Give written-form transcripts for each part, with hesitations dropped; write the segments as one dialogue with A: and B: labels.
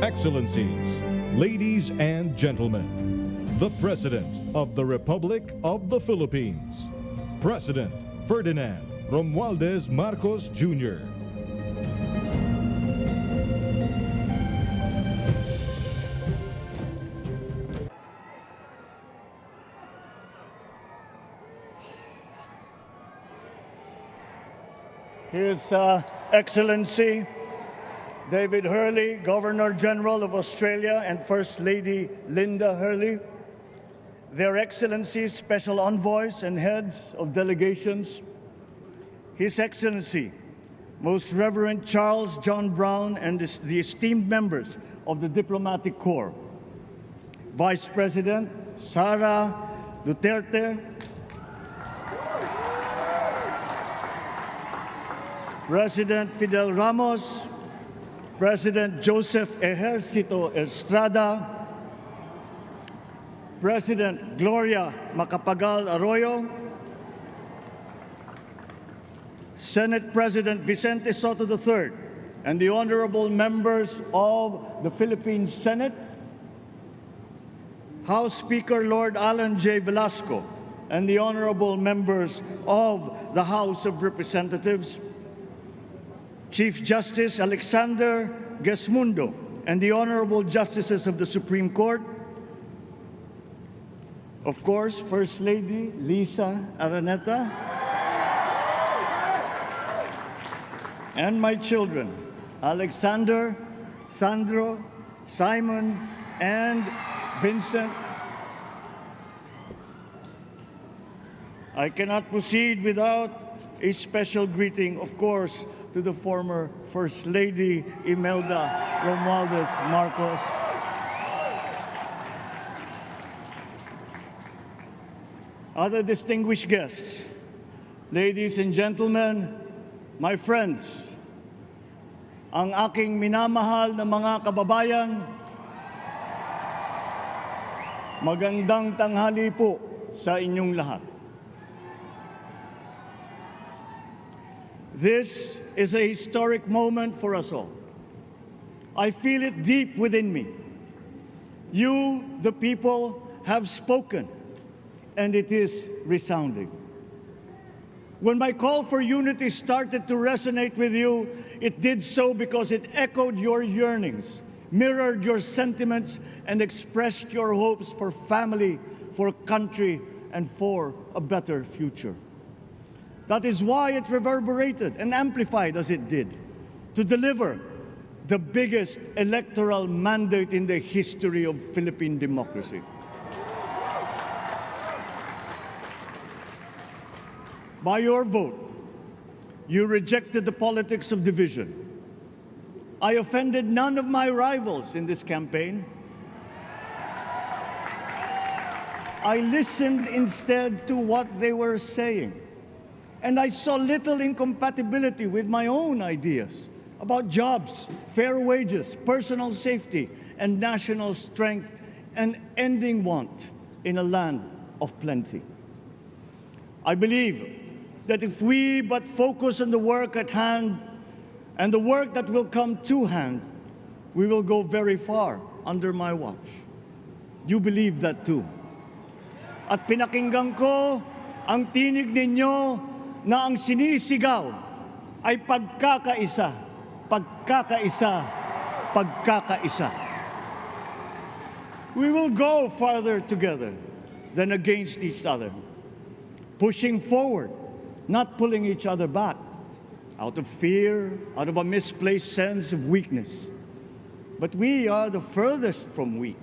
A: Excellencies, ladies and gentlemen, the President of the Republic of the Philippines, President Ferdinand Rumualdez Marcos Jr.
B: His Excellency David Hurley, Governor General of Australia, and First Lady Linda Hurley, Their Excellencies, Special Envoys, and Heads of Delegations, His Excellency, Most Reverend Charles John Brown, and the esteemed members of the Diplomatic Corps, Vice President Sara Duterte, President Fidel Ramos, President Joseph Ejercito Estrada, President Gloria Macapagal Arroyo, Senate President Vicente Soto III, and the honorable members of the Philippine Senate, House Speaker Lord Alan J. Velasco, and the honorable members of the House of Representatives, Chief Justice Alexander Gesmundo, and the honorable justices of the Supreme Court, of course, First Lady Lisa Araneta, and my children, Alexander, Sandro, Simon, and Vincent. I cannot proceed without a special greeting, of course, to the former First Lady Imelda Rumualdez Marcos. Other distinguished guests, ladies and gentlemen, my friends, ang aking minamahal na mga kababayan, magandang tanghali po sa inyong lahat. This is a historic moment for us all. I feel it deep within me. You, the people, have spoken, and it is resounding. When my call for unity started to resonate with you, it did so because it echoed your yearnings, mirrored your sentiments, and expressed your hopes for family, for country, and for a better future. That is why it reverberated and amplified as it did, to deliver the biggest electoral mandate in the history of Philippine democracy. By your vote, you rejected the politics of division. I offended none of my rivals in this campaign. I listened instead to what they were saying. And I saw little incompatibility with my own ideas about jobs, fair wages, personal safety, and national strength, and ending want in a land of plenty. I believe that if we but focus on the work at hand and the work that will come to hand, we will go very far under my watch. You believe that too. At pinakinggan ko ang tinig ninyo na ang sinisigaw ay pagkakaisa, pagkakaisa, pagkakaisa. We will go farther together than against each other, pushing forward, not pulling each other back, out of fear, out of a misplaced sense of weakness. But we are the furthest from weak.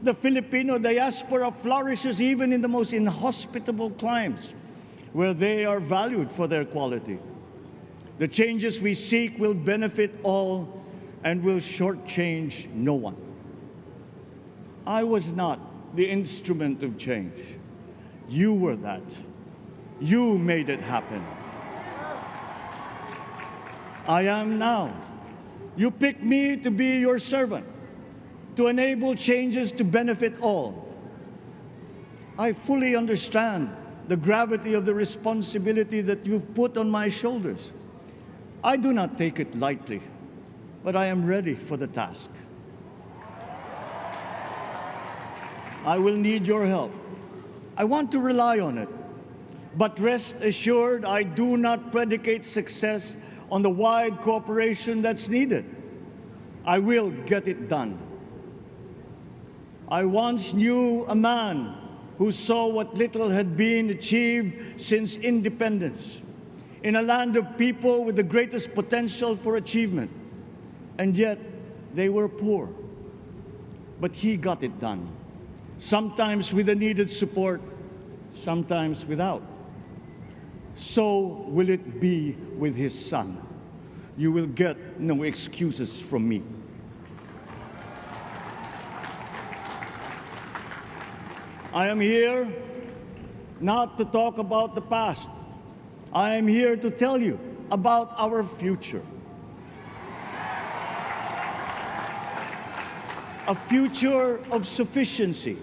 B: The Filipino diaspora flourishes even in the most inhospitable climes, where they are valued for their quality. The changes we seek will benefit all and will shortchange no one. I was not the instrument of change. You were that. You made it happen. I am now. You picked me to be your servant, to enable changes to benefit all. I fully understand the gravity of the responsibility that you've put on my shoulders. I do not take it lightly, but I am ready for the task. I will need your help. I want to rely on it. But rest assured, I do not predicate success on the wide cooperation that's needed. I will get it done. I once knew a man who saw what little had been achieved since independence in a land of people with the greatest potential for achievement, and yet they were poor. But he got it done, sometimes with the needed support, sometimes without. So will it be with his son. You will get no excuses from me. I am here not to talk about the past. I am here to tell you about our future. A future of sufficiency,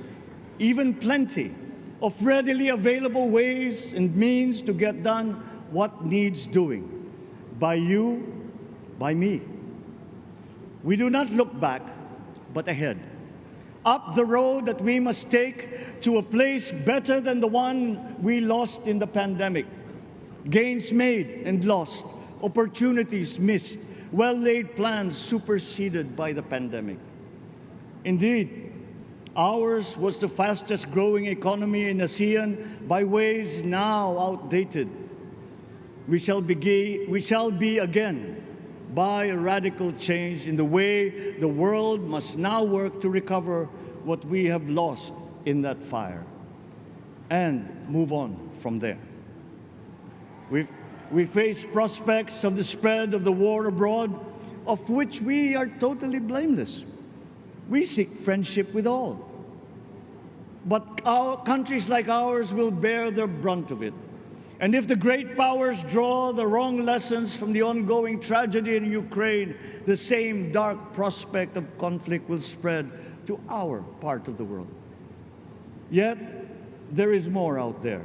B: even plenty, of readily available ways and means to get done what needs doing, by you, by me. We do not look back, but ahead, up the road that we must take to a place better than the one we lost in the pandemic. Gains made and lost, opportunities missed, well-laid plans superseded by the pandemic. Indeed, ours was the fastest growing economy in ASEAN by ways now outdated. We shall be again by a radical change in the way the world must now work to recover what we have lost in that fire and move on from there. We face prospects of the spread of the war abroad, of which we are totally blameless. We seek friendship with all. But countries like ours will bear the brunt of it. And if the great powers draw the wrong lessons from the ongoing tragedy in Ukraine, the same dark prospect of conflict will spread to our part of the world. Yet, there is more out there.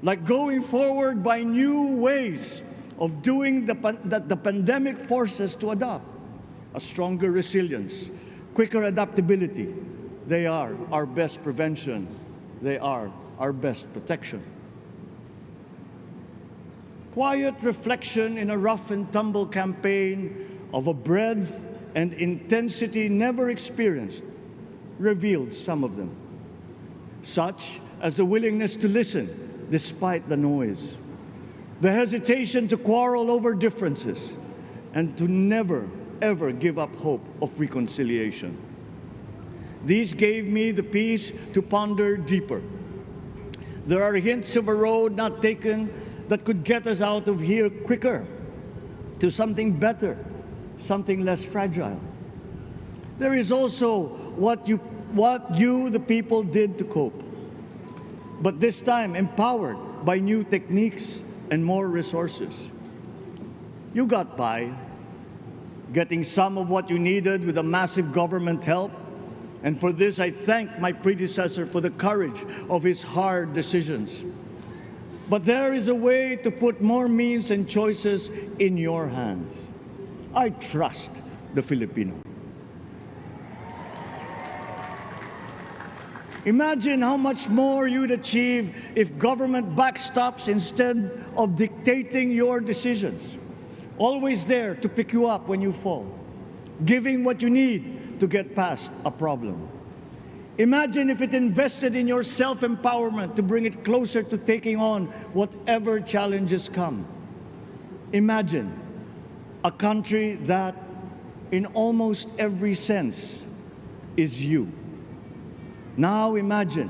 B: Like going forward by new ways of doing that the pandemic forces to adopt. A stronger resilience, quicker adaptability. They are our best prevention. They are our best protection. Quiet reflection in a rough and tumble campaign of a breadth and intensity never experienced revealed some of them, such as the willingness to listen despite the noise, the hesitation to quarrel over differences, and to never, ever give up hope of reconciliation. These gave me the peace to ponder deeper. There are hints of a road not taken that could get us out of here quicker to something better, something less fragile. There is also what you, the people, did to cope, but this time empowered by new techniques and more resources. You got by, getting some of what you needed with a massive government help, and for this I thank my predecessor for the courage of his hard decisions. But there is a way to put more means and choices in your hands. I trust the Filipino. Imagine how much more you'd achieve if government backstops instead of dictating your decisions. Always there to pick you up when you fall, giving what you need to get past a problem. Imagine if it invested in your self-empowerment to bring it closer to taking on whatever challenges come. Imagine a country that, in almost every sense, is you. Now imagine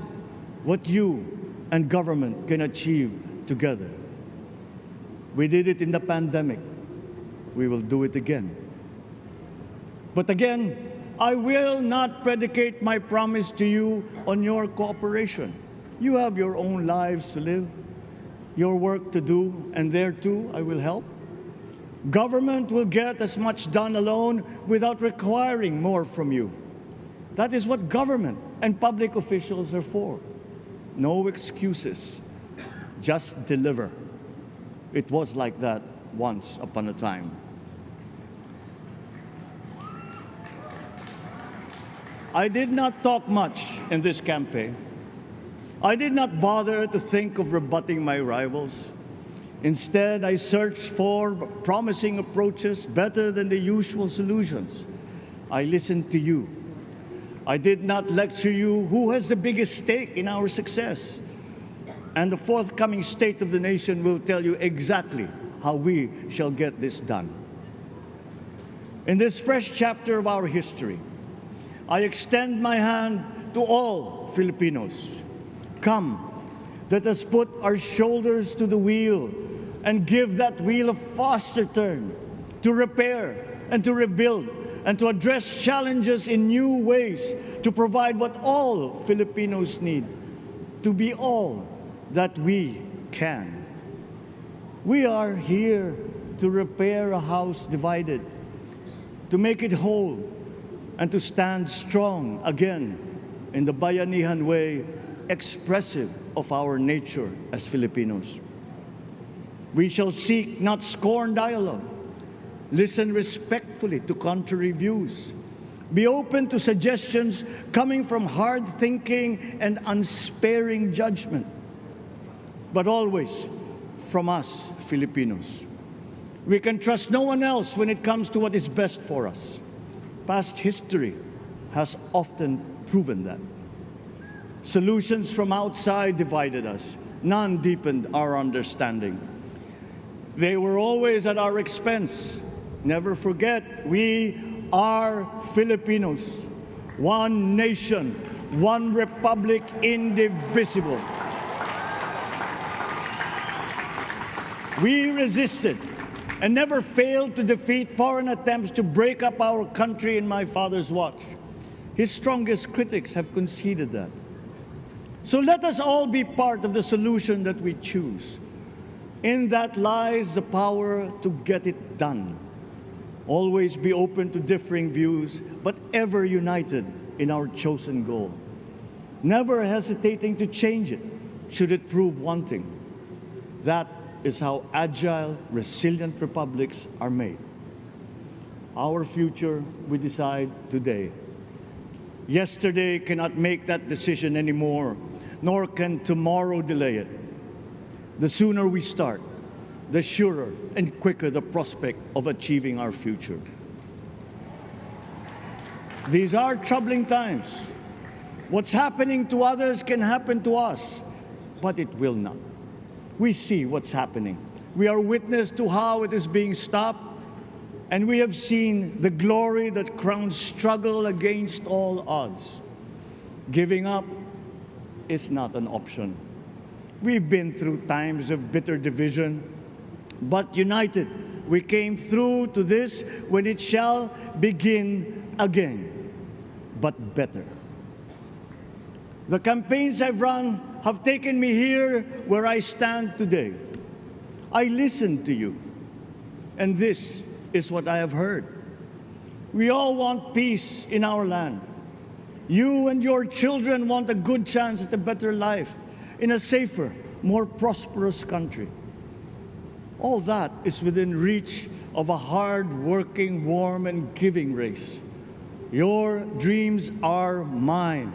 B: what you and government can achieve together. We did it in the pandemic. We will do it again. But again, I will not predicate my promise to you on your cooperation. You have your own lives to live, your work to do, and there too I will help. Government will get as much done alone without requiring more from you. That is what government and public officials are for. No excuses, just deliver. It was like that once upon a time. I did not talk much in this campaign. I did not bother to think of rebutting my rivals. Instead, I searched for promising approaches better than the usual solutions. I listened to you. I did not lecture you who has the biggest stake in our success. And the forthcoming State of the Nation will tell you exactly how we shall get this done. In this fresh chapter of our history, I extend my hand to all Filipinos. Come, let us put our shoulders to the wheel and give that wheel a faster turn to repair and to rebuild and to address challenges in new ways, to provide what all Filipinos need, to be all that we can. We are here to repair a house divided, to make it whole, and to stand strong again in the bayanihan way, expressive of our nature as Filipinos. We shall seek, not scorn, dialogue. Listen respectfully to contrary views. Be open to suggestions coming from hard thinking and unsparing judgment. But always from us, Filipinos. We can trust no one else when it comes to what is best for us. Past history has often proven that. Solutions from outside divided us. None deepened our understanding. They were always at our expense. Never forget, we are Filipinos. One nation, one republic, indivisible. We resisted and never failed to defeat foreign attempts to break up our country in my father's watch. His strongest critics have conceded that. So let us all be part of the solution that we choose. In that lies the power to get it done. Always be open to differing views, but ever united in our chosen goal. Never hesitating to change it, should it prove wanting. That is how agile, resilient republics are made. Our future we decide today. Yesterday cannot make that decision anymore, nor can tomorrow delay it. The sooner we start, the surer and quicker the prospect of achieving our future. These are troubling times. What's happening to others can happen to us, but it will not. We see what's happening. We are witness to how it is being stopped, and we have seen the glory that crowns struggle against all odds. Giving up is not an option. We've been through times of bitter division, but united, we came through to this when it shall begin again, but better. The campaigns I've run have taken me here where I stand today. I listened to you, and this is what I have heard. We all want peace in our land. You and your children want a good chance at a better life in a safer, more prosperous country. All that is within reach of a hard-working, warm, and giving race. Your dreams are mine.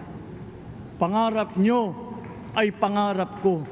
B: Pangarap nyo ay pangarap ko.